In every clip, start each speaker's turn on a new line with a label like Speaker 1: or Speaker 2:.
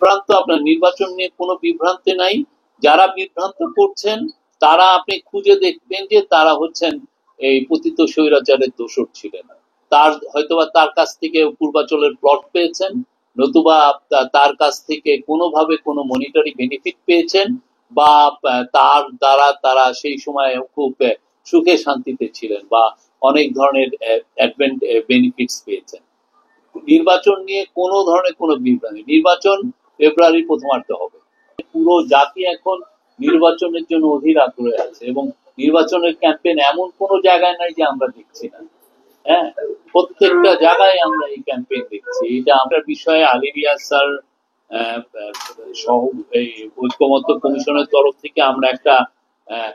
Speaker 1: বিভ্রান্ত, আপনার নির্বাচন নিয়ে কোনো বিভ্রান্তি নাই। যারা বিভ্রান্ত করছেন তারা আপনি খুঁজে দেখবেন যে তারা হচ্ছেন এই পতিত স্বৈরাচারের দোসর ছিলেন। তার হয়তোবা তার কাছ থেকে পূর্বাচলের প্লট পেয়েছেন, নতুবা তার কাছ থেকে কোনোভাবে কোনো মনিটারি বেনিফিট পেয়েছেন, বা তার দ্বারা তারা সেই সময় খুব সুখে শান্তিতে ছিলেন বা অনেক ধরনের বেনিফিটস পেয়েছেন। নির্বাচন নিয়ে কোনো ধরনের কোনো বিভ্রান্তি, নির্বাচন ফেব্রুয়ারির প্রথমার্ধে হবে। পুরো জাতি এখন নির্বাচনের জন্য অধীর আগ্রহে আছে এবং নির্বাচনের ক্যাম্পেইন এমন কোনো জায়গায় নাই যে আমরা দেখছি না। হ্যাঁ, প্রত্যেকটা জায়গায় আমরা এই ক্যাম্পেইন দেখছি। এটা আমরা বিষয়ে আলী রিয়াজ স্যার এই ঐক্যমত্য কমিশনের তরফ থেকে আমরা একটা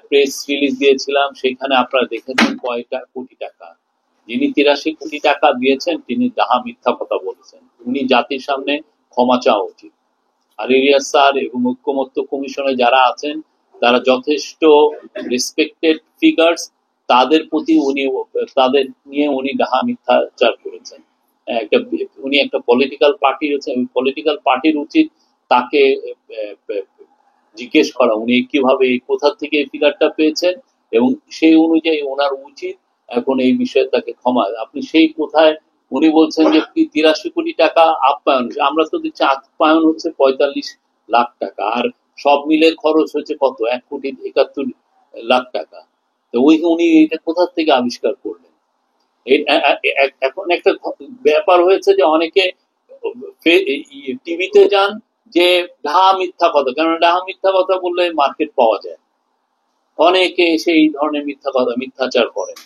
Speaker 1: প্রেস রিলিজ দিয়েছিলাম। সেখানে আপনারা দেখেছেন কয়টা কোটি টাকা, যিনি 83 কোটি টাকা দিয়েছেন তিনি ডাহা মিথ্যা কথা বলেছেন। উনি জাতির সামনে ক্ষমা চাওয়া উচিত। আলী রিয়াজ স্যার এবং ঐক্যমত্য কমিশনে যারা আছেন তারা যথেষ্ট রেসপেক্টেড ফিগার্স, তাদের প্রতি উনি তাদের নিয়ে উনি ডাহা মিথ্যাচার করেছেন। উনি একটা পলিটিক্যাল পার্টি হচ্ছে, পলিটিক্যাল পার্টির উচিত তাকে জিজ্ঞেস করা উনি কিভাবে কোথা থেকে এই ফিগারটা পেয়েছেন এবং সেই অনুযায়ী ওনার উচিত এখন এই বিষয়ে তাকে ক্ষমা। আপনি সেই কোথায় উনি বলছেন যে 83 কোটি টাকা আপ্যায়ন, আমরা তো দেখছি আপ্যায়ন হচ্ছে 45 লাখ টাকা, আর সব মিলে খরচ হচ্ছে কত 1,71,00,000 টাকা। তো উনি এটা কোথা থেকে আবিষ্কার করলেন? এখন একটা ব্যাপার হয়েছে যে অনেকে টিভিতে যান যে ডাহা মিথ্যা কথা, কারণ ডাহা মিথ্যা কথা বললে মার্কেট পাওয়া যায়। অনেকে সেই ধরনের মিথ্যা কথা মিথ্যাচার করেন।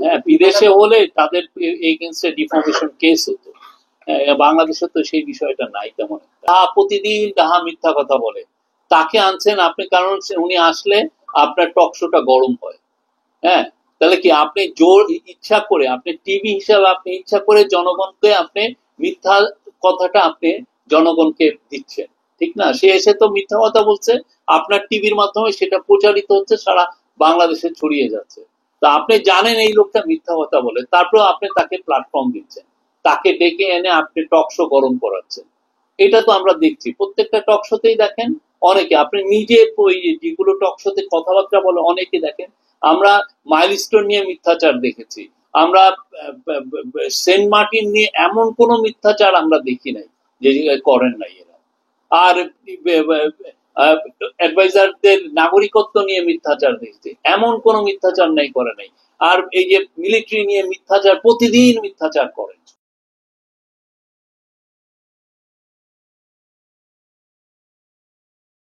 Speaker 1: হ্যাঁ, বিদেশে হলে তাদের এগেইনস্টে ডিফামেশন কেস হতো। বাংলাদেশে তো সেই বিষয়টা নাই তেমন। প্রতিদিন ডাহা মিথ্যা কথা বলে, তাকে আনছেন আপনি, কারণ উনি আসলে আপনার টক শোটা গরম হয়। হ্যাঁ, তাহলে কি আপনি জোর ইচ্ছা করে, আপনি টিভি হিসাবে আপনি ইচ্ছা করে জনগণকে আপনি মিথ্যা কথাটা আপনি জনগণকে দিচ্ছেন, ঠিক না? সে এসে তো মিথ্যা কথা বলছে, আপনার টিভির মাধ্যমে সেটা প্রচারিত হচ্ছে, সারা বাংলাদেশে ছড়িয়ে যাচ্ছে। তা আপনি জানেন এই লোকটা মিথ্যা কথা বলে, তারপরেও আপনি তাকে প্ল্যাটফর্ম দিচ্ছেন, তাকে ডেকে এনে আপনি টক শো গরম করাচ্ছেন। এটা তো আমরা দেখছি প্রত্যেকটা টক শোতেই। দেখেন অনেকে, আপনি নিজে যেগুলো টক শোতে কথাবার্তা বলে অনেকে দেখেন, আমরা মাইলস্টোন নিয়ে মিথ্যাচার দেখেছি, আমরা সেন্ট মার্টিন নিয়ে এমন কোনো মিথ্যাচার আমরা দেখি নাই যে করেন নাই এরা। আর অ্যাডভাইজারদের নাগরিকত্ব নিয়ে মিথ্যাচার দেখছি, এমন কোনো মিথ্যাচার নাই করে নাই। আর এই যে মিলিটারি নিয়ে মিথ্যাচার, প্রতিদিন মিথ্যাচার করেন।